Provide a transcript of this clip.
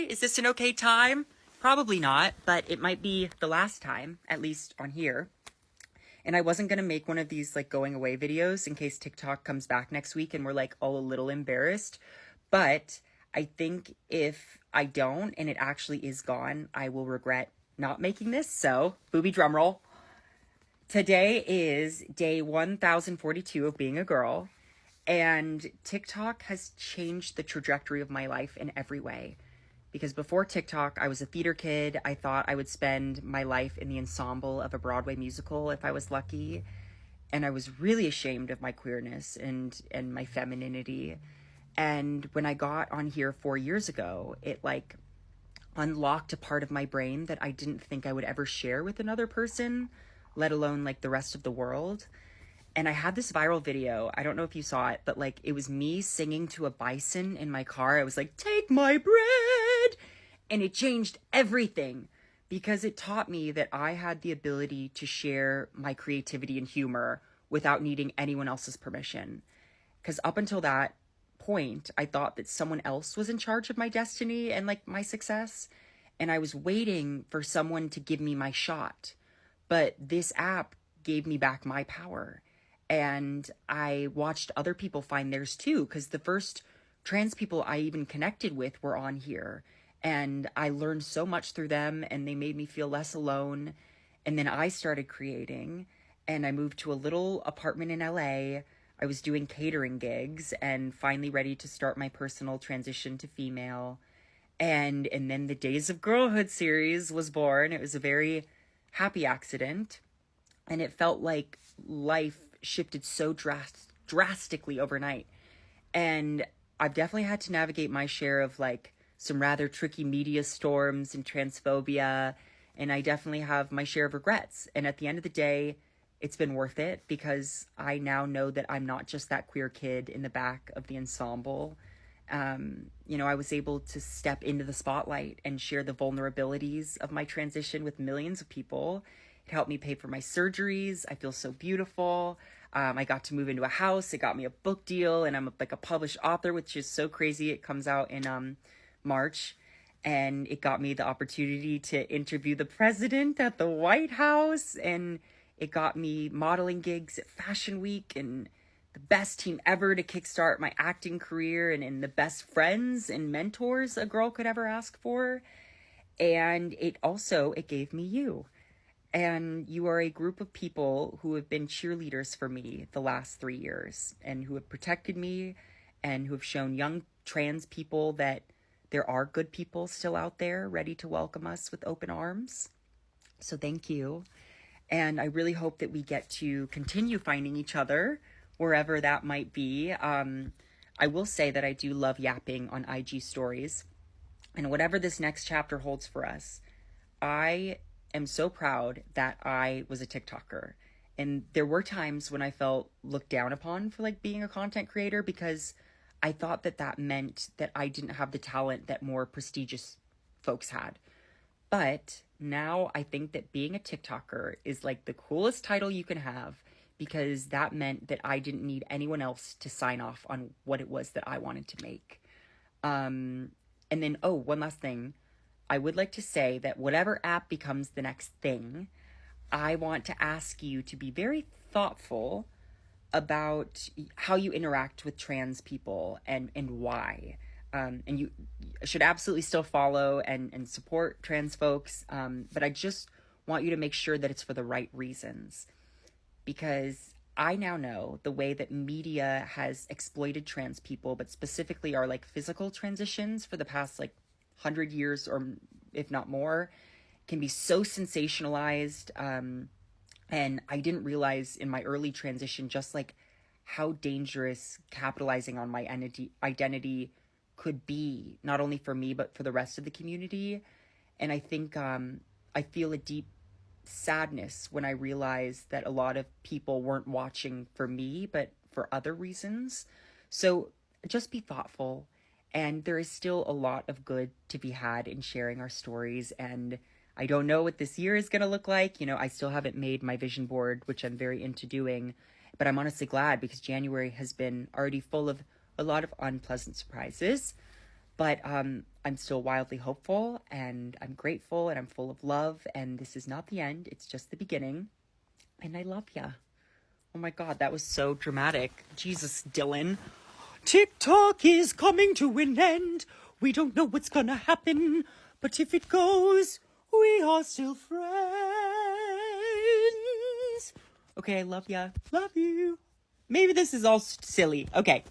okay? Is this an okay time? Probably not, but it might be the last time, at least on here. And I wasn't going to make one of these like going away videos in case TikTok comes back next week and we're like all a little embarrassed. But I think if I don't and it actually is gone, I will regret not making this. So, booby drum roll. Today is day 1042 of being a girl. And TikTok has changed the trajectory of my life in every way. Because before TikTok, I was a theater kid. I thought I would spend my life in the ensemble of a Broadway musical if I was lucky. And I was really ashamed of my queerness and my femininity. And when I got on here 4 years ago, it like unlocked a part of my brain that I didn't think I would ever share with another person, let alone like the rest of the world. And I had this viral video. I don't know if you saw it, but like it was me singing to a bison in my car. I was like, "Take my bread." And it changed everything because it taught me that I had the ability to share my creativity and humor without needing anyone else's permission. Because up until that point, I thought that someone else was in charge of my destiny and like my success. And I was waiting for someone to give me my shot. But this app gave me back my power. And I watched other people find theirs too, because the first trans people I even connected with were on here. And I learned so much through them, and they made me feel less alone. And then I started creating, and I moved to a little apartment in LA. I was doing catering gigs and finally ready to start my personal transition to female. And then the Days of Girlhood series was born. It was a very happy accident. And it felt like life shifted so drastically overnight. And I've definitely had to navigate my share of like some rather tricky media storms and transphobia. And I definitely have my share of regrets. And at the end of the day, it's been worth it because I now know that I'm not just that queer kid in the back of the ensemble. I was able to step into the spotlight and share the vulnerabilities of my transition with millions of people. It helped me pay for my surgeries. I feel so beautiful. I got to move into a house. It got me a book deal, and I'm like a published author, which is so crazy. It comes out in March, and it got me the opportunity to interview the president at the White House, and it got me modeling gigs at Fashion Week, and the best team ever to kickstart my acting career, and the best friends and mentors a girl could ever ask for. And it gave me you. And you are a group of people who have been cheerleaders for me the last 3 years and who have protected me and who have shown young trans people that there are good people still out there ready to welcome us with open arms. So thank you. And I really hope that we get to continue finding each other wherever that might be. I will say that I do love yapping on IG stories. And whatever this next chapter holds for us, I am so proud that I was a TikToker. And there were times when I felt looked down upon for like being a content creator because I thought that meant that I didn't have the talent that more prestigious folks had. But now I think that being a TikToker is like the coolest title you can have because that meant that I didn't need anyone else to sign off on what it was that I wanted to make. And then, one last thing. I would like to say that whatever app becomes the next thing, I want to ask you to be very thoughtful about how you interact with trans people and why. And you should absolutely still follow and support trans folks. But I just want you to make sure that it's for the right reasons. Because I now know the way that media has exploited trans people, but specifically our like physical transitions for the past like 100 years or if not more, can be so sensationalized. And I didn't realize in my early transition just like how dangerous capitalizing on my identity could be, not only for me, but for the rest of the community. And I think I feel a deep sadness when I realize that a lot of people weren't watching for me, but for other reasons. So just be thoughtful. And there is still a lot of good to be had in sharing our stories. And I don't know what this year is going to look like. I still haven't made my vision board, which I'm very into doing. But I'm honestly glad because January has been already full of a lot of unpleasant surprises. But I'm still wildly hopeful, and I'm grateful, and I'm full of love, and this is not the end. It's just the beginning. And I love ya. Oh my God, that was so dramatic. Jesus, Dylan. TikTok is coming to an end. We don't know what's gonna happen, but if it goes, we are still friends. Okay, I love ya. Love you. Maybe this is all silly. Okay.